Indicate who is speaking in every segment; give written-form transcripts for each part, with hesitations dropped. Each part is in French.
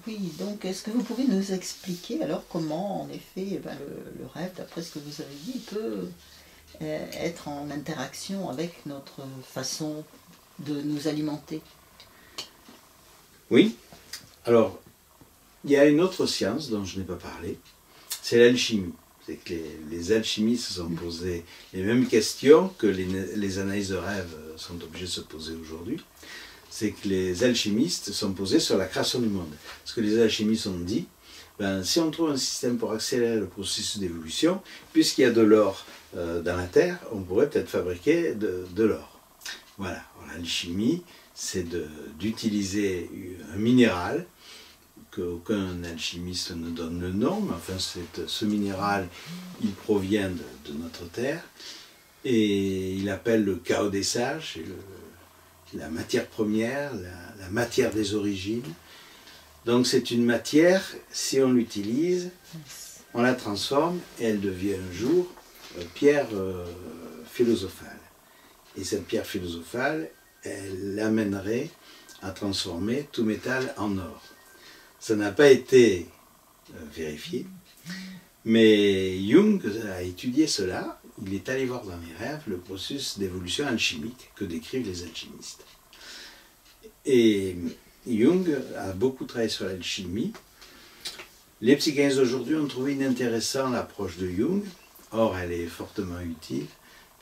Speaker 1: Oui, donc est-ce que vous pouvez nous expliquer alors comment, en effet, le rêve, d'après ce que vous avez dit, peut être en interaction avec notre façon de nous alimenter?
Speaker 2: Oui, alors il y a une autre science dont je n'ai pas parlé, c'est l'alchimie. C'est que les alchimistes se sont posés les mêmes questions que les analystes de rêve sont obligés de se poser aujourd'hui. C'est que les alchimistes se sont posés sur la création du monde. Ce que les alchimistes ont dit, si on trouve un système pour accélérer le processus d'évolution, puisqu'il y a de l'or dans la Terre, on pourrait peut-être fabriquer de l'or. Voilà, l'alchimie, c'est d'utiliser un minéral qu'aucun alchimiste ne donne le nom, mais enfin ce minéral, il provient de notre Terre, et il appelle le chaos des sages, la matière première, la matière des origines. Donc c'est une matière, si on l'utilise, on la transforme, et elle devient un jour pierre philosophale. Et cette pierre philosophale, elle amènerait à transformer tout métal en or. Ça n'a pas été vérifié, mais Jung a étudié cela. Il est allé voir dans les rêves le processus d'évolution alchimique que décrivent les alchimistes. Et Jung a beaucoup travaillé sur l'alchimie. Les psychanalystes d'aujourd'hui ont trouvé inintéressant l'approche de Jung. Or, elle est fortement utile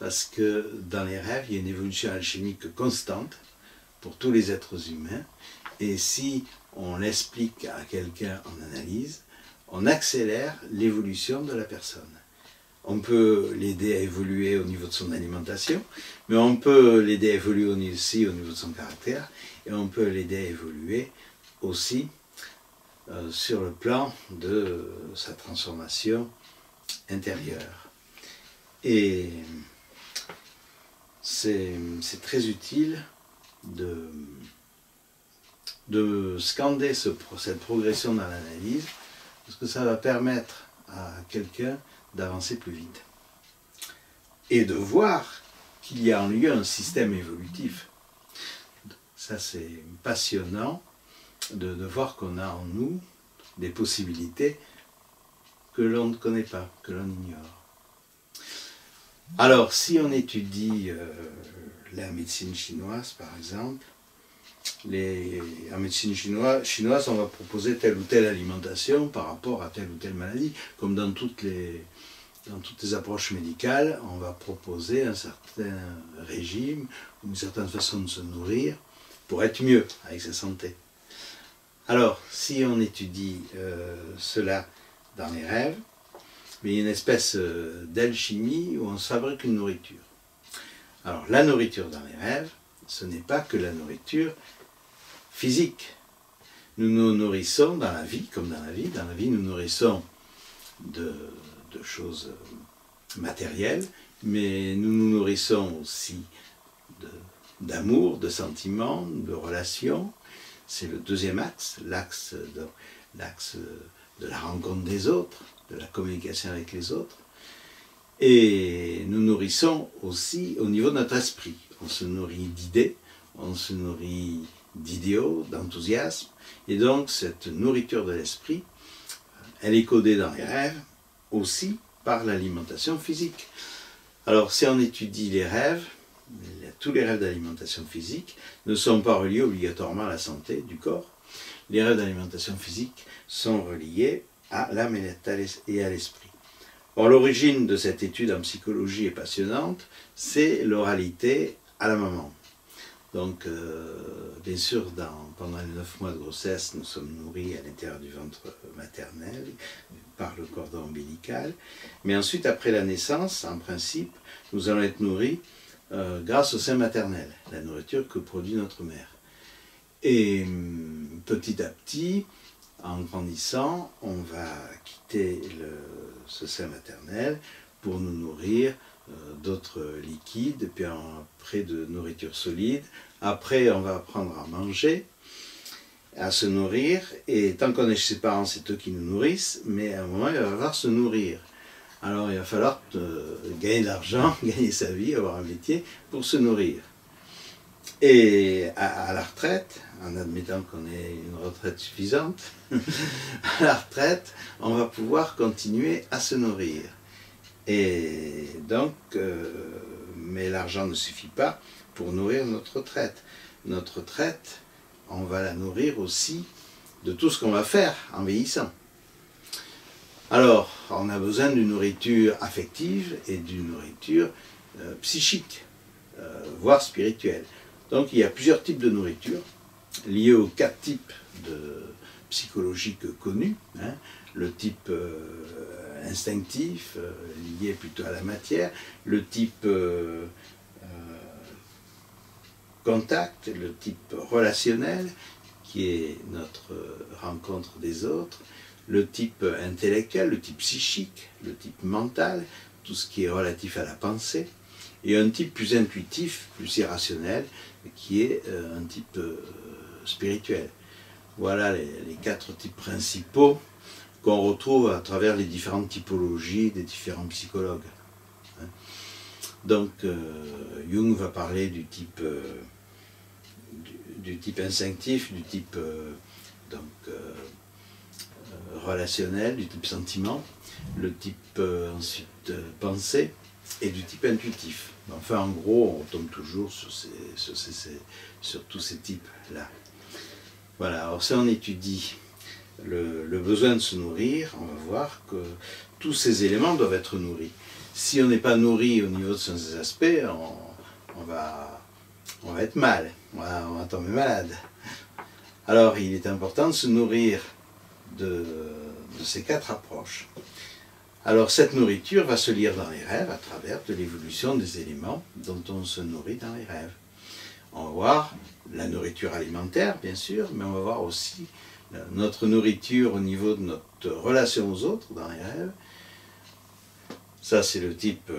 Speaker 2: parce que dans les rêves, il y a une évolution alchimique constante pour tous les êtres humains. Et si on l'explique à quelqu'un en analyse, on accélère l'évolution de la personne. On peut l'aider à évoluer au niveau de son alimentation, mais on peut l'aider à évoluer aussi au niveau de son caractère, et on peut l'aider à évoluer aussi sur le plan de sa transformation intérieure. Et c'est très utile de scander cette progression dans l'analyse, parce que ça va permettre à quelqu'un d'avancer plus vite. Et de voir qu'il y a en lui un système évolutif. Ça, c'est passionnant de voir qu'on a en nous des possibilités que l'on ne connaît pas, que l'on ignore. Alors, si on étudie la médecine chinoise, par exemple, en médecine chinoise, on va proposer telle ou telle alimentation par rapport à telle ou telle maladie. Comme dans toutes les approches médicales, on va proposer un certain régime ou une certaine façon de se nourrir pour être mieux avec sa santé. Alors, si on étudie cela dans les rêves, il y a une espèce d'alchimie où on se fabrique une nourriture. Alors, la nourriture dans les rêves, ce n'est pas que la nourriture physique. Nous nous nourrissons dans la vie, comme dans la vie. Dans la vie, nous nourrissons de choses matérielles, mais nous nous nourrissons aussi d'amour, de sentiments, de relations. C'est le deuxième axe, l'axe de la rencontre des autres, de la communication avec les autres. Et nous nourrissons aussi au niveau de notre esprit. On se nourrit d'idées, on se nourrit d'idéaux, d'enthousiasme. Et donc cette nourriture de l'esprit, elle est codée dans les rêves aussi par l'alimentation physique. Alors si on étudie les rêves, tous les rêves d'alimentation physique ne sont pas reliés obligatoirement à la santé du corps. Les rêves d'alimentation physique sont reliés à l'âme et à l'esprit. Or, l'origine de cette étude en psychologie est passionnante, c'est l'oralité à la maman. Donc, bien sûr, pendant les 9 mois de grossesse, nous sommes nourris à l'intérieur du ventre maternel, par le cordon ombilical. Mais ensuite, après la naissance, en principe, nous allons être nourris grâce au sein maternel, la nourriture que produit notre mère. Et petit à petit, en grandissant, on va quitter ce sein maternel pour nous nourrir d'autres liquides, puis après de nourriture solide. Après, on va apprendre à manger, à se nourrir, et tant qu'on est chez ses parents, c'est eux qui nous nourrissent, mais à un moment, il va falloir se nourrir. Alors, il va falloir gagner de l'argent, gagner sa vie, avoir un métier pour se nourrir. Et à la retraite, en admettant qu'on ait une retraite suffisante, à la retraite, on va pouvoir continuer à se nourrir. Et donc, mais l'argent ne suffit pas pour nourrir notre retraite. Notre retraite, on va la nourrir aussi de tout ce qu'on va faire en vieillissant. Alors, on a besoin d'une nourriture affective et d'une nourriture psychique, voire spirituelle. Donc, il y a plusieurs types de nourriture, liés aux 4 types de psychologiques connus. Hein. Le type instinctif, lié plutôt à la matière, le type contact, le type relationnel, qui est notre rencontre des autres, le type intellectuel, le type psychique, le type mental, tout ce qui est relatif à la pensée, et un type plus intuitif, plus irrationnel, qui est un type spirituel. Voilà les 4 types principaux qu'on retrouve à travers les différentes typologies des différents psychologues. Donc Jung va parler du type instinctif, du type relationnel, du type sentiment, le type ensuite pensée et du type intuitif. Enfin, en gros, on tombe toujours sur tous ces types-là. Voilà, alors si on étudie le besoin de se nourrir, on va voir que tous ces éléments doivent être nourris. Si on n'est pas nourri au niveau de ces aspects, on va être mal, on va tomber malade. Alors il est important de se nourrir de ces 4 approches. Alors cette nourriture va se lire dans les rêves à travers de l'évolution des éléments dont on se nourrit dans les rêves. On va voir la nourriture alimentaire, bien sûr, mais on va voir aussi notre nourriture au niveau de notre relation aux autres dans les rêves. Ça, c'est le type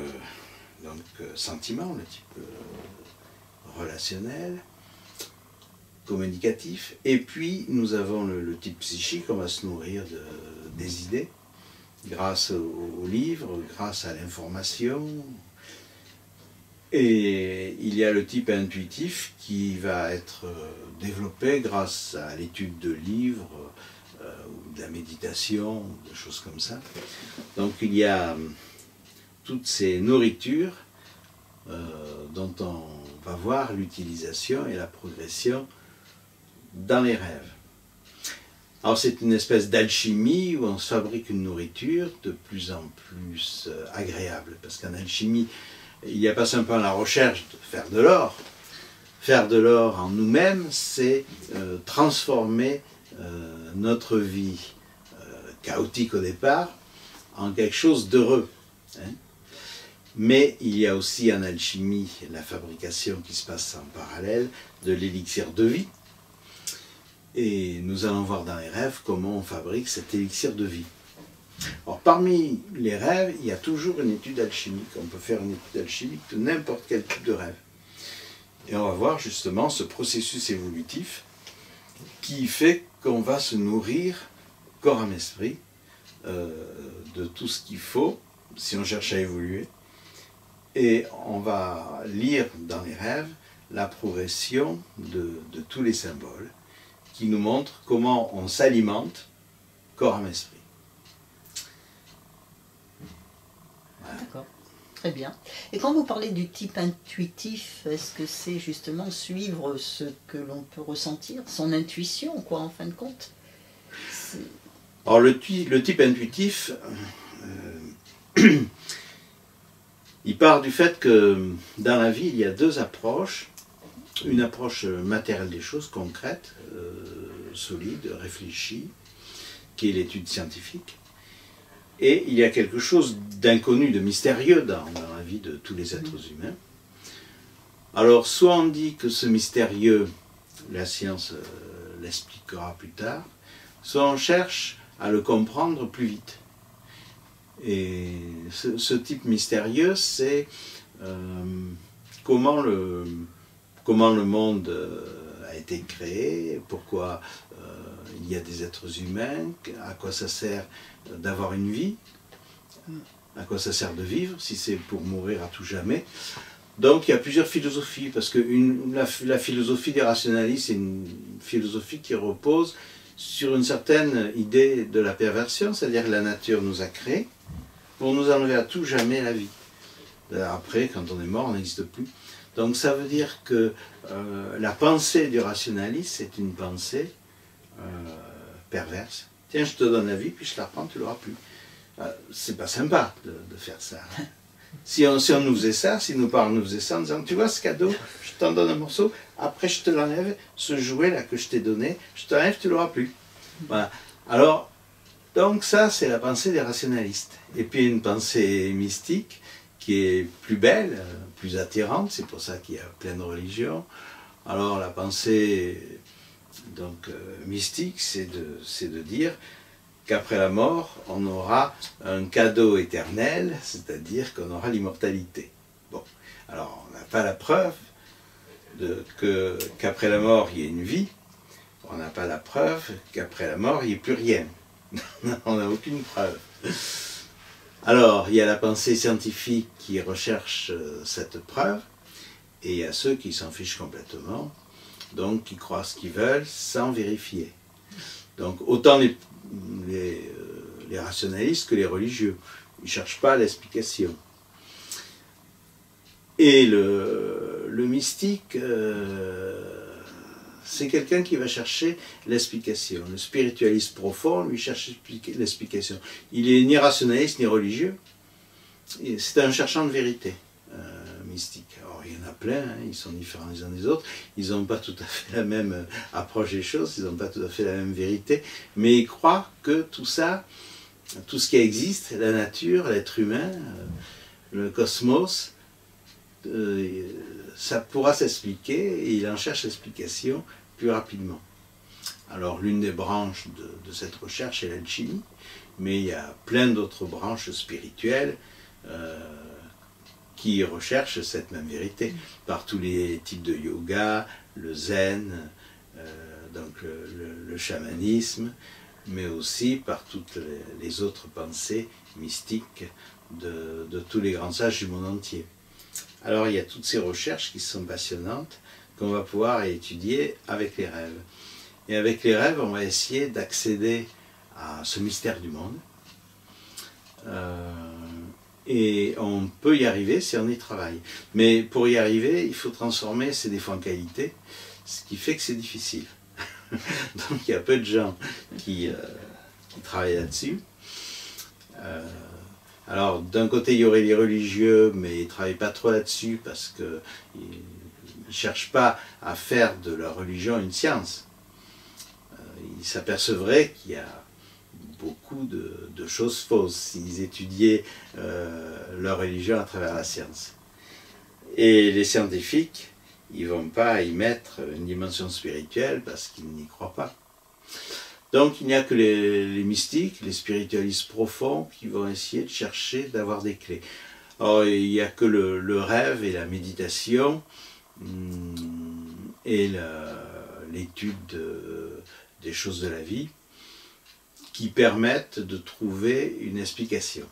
Speaker 2: sentiment, le type relationnel, communicatif. Et puis, nous avons le type psychique, on va se nourrir des idées, grâce aux livres, grâce à l'information. Et il y a le type intuitif qui va être développé grâce à l'étude de livres, ou de la méditation, des choses comme ça. Donc il y a toutes ces nourritures dont on va voir l'utilisation et la progression dans les rêves. Alors c'est une espèce d'alchimie où on se fabrique une nourriture de plus en plus agréable, parce qu'en alchimie, il n'y a pas simplement la recherche de faire de l'or. Faire de l'or en nous-mêmes, c'est transformer notre vie chaotique au départ en quelque chose d'heureux. Hein. Mais il y a aussi en alchimie la fabrication qui se passe en parallèle de l'élixir de vie. Et nous allons voir dans les rêves comment on fabrique cet élixir de vie. Alors, parmi les rêves, il y a toujours une étude alchimique. On peut faire une étude alchimique de n'importe quel type de rêve. Et on va voir justement ce processus évolutif qui fait qu'on va se nourrir, corps, âme, esprit, de tout ce qu'il faut si on cherche à évoluer. Et on va lire dans les rêves la progression de tous les symboles qui nous montrent comment on s'alimente, corps, âme, esprit.
Speaker 1: D'accord, très bien. Et quand vous parlez du type intuitif, est-ce que c'est justement suivre ce que l'on peut ressentir, son intuition, quoi, en fin de compte?
Speaker 2: Alors le type intuitif, il part du fait que dans la vie, il y a 2 approches. Une approche matérielle des choses, concrète, solide, réfléchie, qui est l'étude scientifique. Et il y a quelque chose d'inconnu, de mystérieux dans la vie de tous les êtres humains. Alors, soit on dit que ce mystérieux, la science l'expliquera plus tard, soit on cherche à le comprendre plus vite. Et ce type mystérieux, c'est comment le monde a été créé, pourquoi il y a des êtres humains, à quoi ça sert d'avoir une vie, à quoi ça sert de vivre, si c'est pour mourir à tout jamais. Donc il y a plusieurs philosophies, parce que la philosophie des rationalistes, c'est une philosophie qui repose sur une certaine idée de la perversion, c'est-à-dire que la nature nous a créés pour nous enlever à tout jamais la vie. Après, quand on est mort, on n'existe plus. Donc ça veut dire que la pensée du rationaliste, c'est une pensée perverse. Tiens, je te donne la vie, puis je la reprends, tu l'auras plus. C'est pas sympa de faire ça. Si on nous faisait ça, si nos parents nous faisaient ça en disant, tu vois ce cadeau, je t'en donne un morceau, après je te l'enlève, ce jouet là que je t'ai donné, je t'enlève, tu l'auras plus. Voilà. Alors, donc ça c'est la pensée des rationalistes. Et puis une pensée mystique qui est plus belle, plus attirante, c'est pour ça qu'il y a plein de religions. Alors la pensée donc, mystique, c'est de dire qu'après la mort, on aura un cadeau éternel, c'est-à-dire qu'on aura l'immortalité. Bon, alors on n'a pas la preuve qu'après la mort, il y ait une vie, on n'a pas la preuve qu'après la mort, il n'y ait plus rien. On n'a aucune preuve. Alors, il y a la pensée scientifique qui recherche cette preuve, et il y a ceux qui s'en fichent complètement, donc qui croient ce qu'ils veulent sans vérifier. Donc, autant les rationalistes que les religieux. Ils ne cherchent pas l'explication. Et le mystique, c'est quelqu'un qui va chercher l'explication. Le spiritualiste profond, lui, cherche l'explication. Il n'est ni rationaliste ni religieux. C'est un cherchant de vérité, mystique. Alors, il y en a plein, hein, ils sont différents les uns des autres. Ils n'ont pas tout à fait la même approche des choses, ils n'ont pas tout à fait la même vérité, mais ils croient que tout ça, tout ce qui existe, la nature, l'être humain, le cosmos, ça pourra s'expliquer, et il en cherche l'explication plus rapidement. Alors l'une des branches de cette recherche est l'alchimie, mais il y a plein d'autres branches spirituelles qui recherchent cette même vérité, par tous les types de yoga, le zen, donc le chamanisme, mais aussi par toutes les autres pensées mystiques de tous les grands sages du monde entier. Alors il y a toutes ces recherches qui sont passionnantes, qu'on va pouvoir étudier avec les rêves. Et avec les rêves, on va essayer d'accéder à ce mystère du monde. Et on peut y arriver si on y travaille. Mais pour y arriver, il faut transformer ses défauts en qualité, ce qui fait que c'est difficile. Donc il y a peu de gens qui travaillent là-dessus. Alors d'un côté il y aurait les religieux, mais ils ne travaillent pas trop là-dessus parce qu'ils ne cherchent pas à faire de leur religion une science. Ils s'apercevraient qu'il y a beaucoup de choses fausses s'ils étudiaient leur religion à travers la science. Et les scientifiques, ils ne vont pas y mettre une dimension spirituelle parce qu'ils n'y croient pas. Donc il n'y a que les mystiques, les spiritualistes profonds qui vont essayer de chercher, d'avoir des clés. Alors il n'y a que le rêve et la méditation et l'étude des choses de la vie qui permettent de trouver une explication.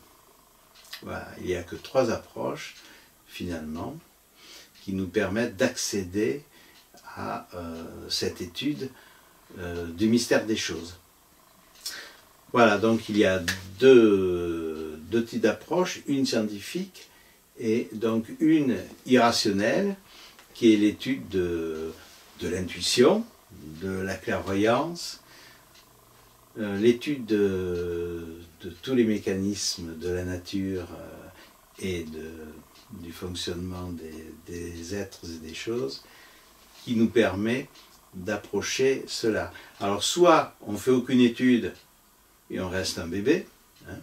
Speaker 2: Voilà, il n'y a que 3 approches finalement qui nous permettent d'accéder à cette étude du mystère des choses. Voilà, donc il y a deux types d'approches, une scientifique et donc une irrationnelle, qui est l'étude de l'intuition, de la clairvoyance, l'étude de tous les mécanismes de la nature et du fonctionnement des êtres et des choses, qui nous permet d'approcher cela. Alors soit on ne fait aucune étude et on reste un bébé, hein,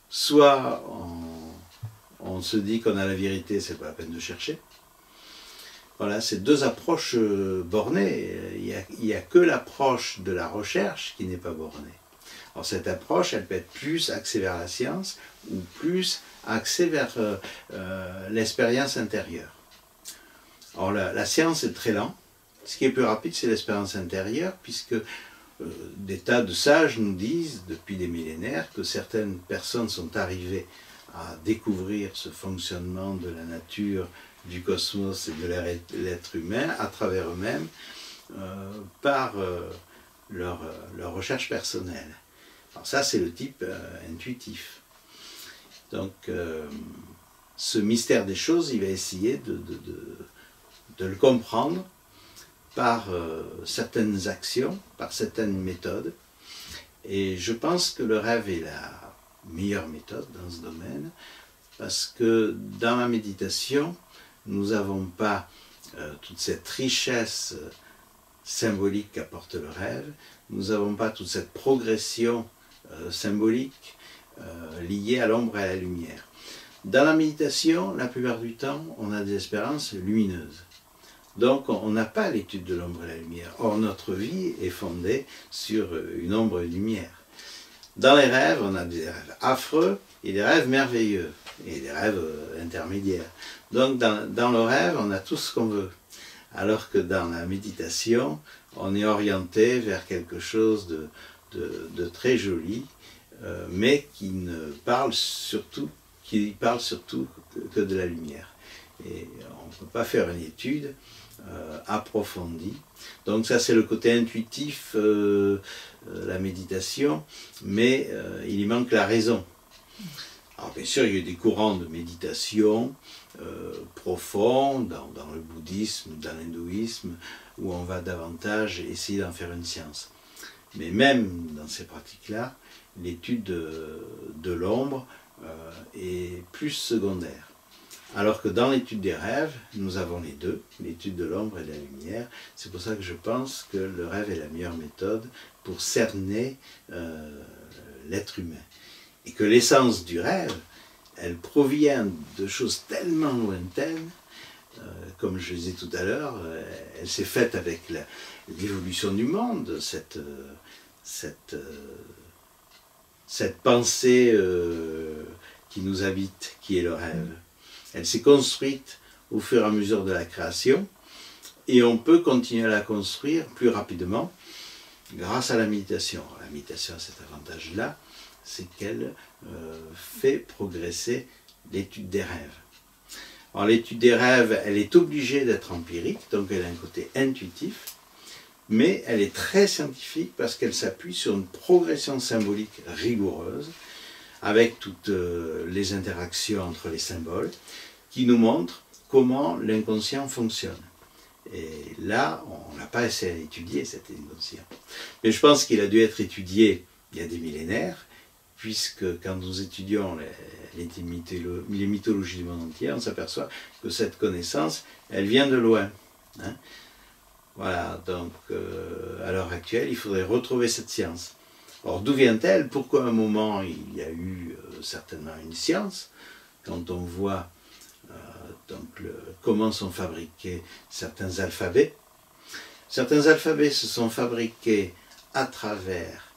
Speaker 2: soit on se dit qu'on a la vérité, c'est pas la peine de chercher. Voilà, c'est 2 approches bornées. Il n'y a que l'approche de la recherche qui n'est pas bornée. Alors cette approche, elle peut être plus axée vers la science ou plus axée vers l'expérience intérieure. Alors la science est très lente. Ce qui est plus rapide, c'est l'expérience intérieure, puisque des tas de sages nous disent, depuis des millénaires, que certaines personnes sont arrivées à découvrir ce fonctionnement de la nature du cosmos et de l'être humain à travers eux-mêmes par leur recherche personnelle. Alors ça, c'est le type intuitif. Donc, ce mystère des choses, il va essayer de le comprendre par certaines actions, par certaines méthodes. Et je pense que le rêve est la meilleure méthode dans ce domaine, parce que dans la méditation, nous n'avons pas toute cette richesse symbolique qu'apporte le rêve, nous n'avons pas toute cette progression symbolique liée à l'ombre et à la lumière. Dans la méditation, la plupart du temps, on a des expériences lumineuses. Donc, on n'a pas l'étude de l'ombre et la lumière. Or, notre vie est fondée sur une ombre et une lumière. Dans les rêves, on a des rêves affreux et des rêves merveilleux, et des rêves intermédiaires. Donc, dans le rêve, on a tout ce qu'on veut. Alors que dans la méditation, on est orienté vers quelque chose de très joli, mais qui parle surtout que de la lumière. Et on ne peut pas faire une étude approfondie. Donc ça, c'est le côté intuitif, la méditation, mais il y manque la raison. Alors bien sûr, il y a des courants de méditation profonds dans le bouddhisme, dans l'hindouisme, où on va davantage essayer d'en faire une science. Mais même dans ces pratiques-là, l'étude de l'ombre est plus secondaire. Alors que dans l'étude des rêves, nous avons les deux, l'étude de l'ombre et de la lumière. C'est pour ça que je pense que le rêve est la meilleure méthode pour cerner l'être humain. Et que l'essence du rêve, elle provient de choses tellement lointaines, comme je le disais tout à l'heure, elle s'est faite avec l'évolution du monde, cette pensée qui nous habite, qui est le rêve. Elle s'est construite au fur et à mesure de la création, et on peut continuer à la construire plus rapidement grâce à la méditation. La méditation a cet avantage-là, c'est qu'elle fait progresser l'étude des rêves. Alors l'étude des rêves, elle est obligée d'être empirique, donc elle a un côté intuitif, mais elle est très scientifique parce qu'elle s'appuie sur une progression symbolique rigoureuse, avec toutes les interactions entre les symboles, qui nous montrent comment l'inconscient fonctionne. Et là, on n'a pas assez à étudier cet inconscient. Mais je pense qu'il a dû être étudié il y a des millénaires, puisque quand nous étudions les mythologies du monde entier, on s'aperçoit que cette connaissance, elle vient de loin. Hein. Voilà, donc à l'heure actuelle, il faudrait retrouver cette science. Or, d'où vient-elle? Pourquoi à un moment il y a eu certainement une science? Quand on voit comment sont fabriqués certains alphabets. Certains alphabets se sont fabriqués à travers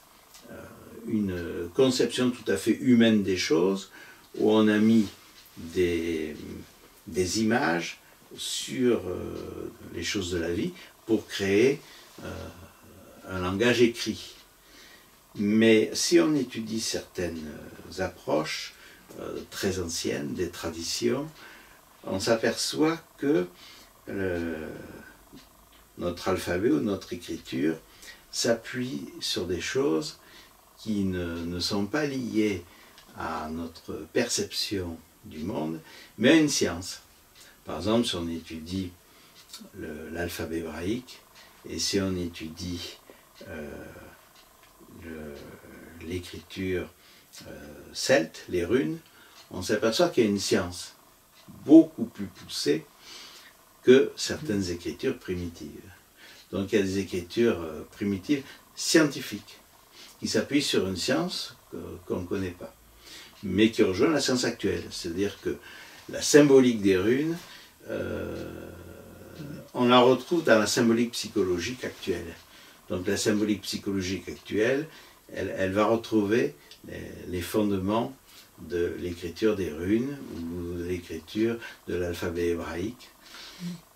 Speaker 2: une conception tout à fait humaine des choses, où on a mis des images sur les choses de la vie pour créer un langage écrit. Mais si on étudie certaines approches très anciennes, des traditions, on s'aperçoit que notre alphabet ou notre écriture s'appuie sur des choses qui ne sont pas liées à notre perception du monde, mais à une science. Par exemple, si on étudie l'alphabet hébraïque, et si on étudie l'écriture celte, les runes, on s'aperçoit qu'il y a une science beaucoup plus poussée que certaines écritures primitives. Donc il y a des écritures primitives scientifiques qui s'appuient sur une science qu'on ne connaît pas, mais qui rejoint la science actuelle. C'est-à-dire que la symbolique des runes, on la retrouve dans la symbolique psychologique actuelle. Donc la symbolique psychologique actuelle, elle va retrouver les fondements de l'écriture des runes ou de l'écriture de l'alphabet hébraïque.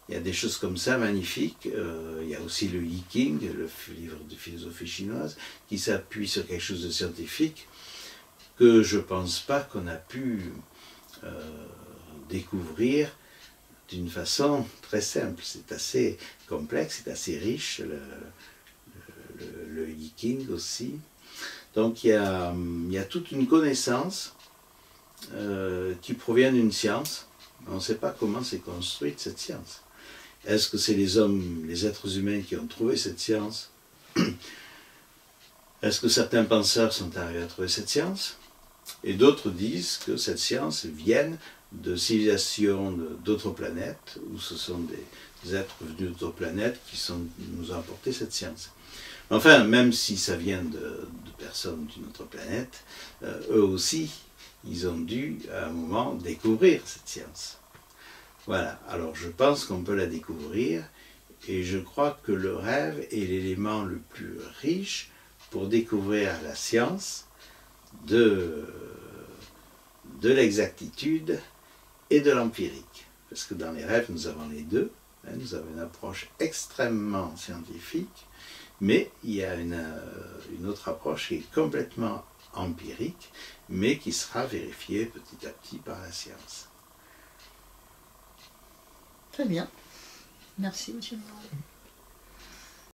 Speaker 2: Il y a des choses comme ça magnifiques. Il y a aussi le I Ching, le livre de philosophie chinoise, qui s'appuie sur quelque chose de scientifique que je ne pense pas qu'on a pu découvrir d'une façon très simple. C'est assez complexe, c'est assez riche, le Yiking aussi. Donc il y a toute une connaissance qui provient d'une science. On ne sait pas comment s'est construite cette science. Est-ce que c'est les hommes, les êtres humains qui ont trouvé cette science? Est-ce que certains penseurs sont arrivés à trouver cette science? Et d'autres disent que cette science vient de civilisations d'autres planètes, où ce sont des êtres venus d'autres planètes qui nous ont apporté cette science. Enfin, même si ça vient de personnes d'une autre planète, eux aussi, ils ont dû, à un moment, découvrir cette science. Voilà, alors je pense qu'on peut la découvrir, et je crois que le rêve est l'élément le plus riche pour découvrir la science de l'exactitude et de l'empirique. Parce que dans les rêves, nous avons les deux. Nous avons une approche extrêmement scientifique, mais il y a une autre approche qui est complètement empirique, mais qui sera vérifiée petit à petit par la science.
Speaker 1: Très bien. Merci, monsieur.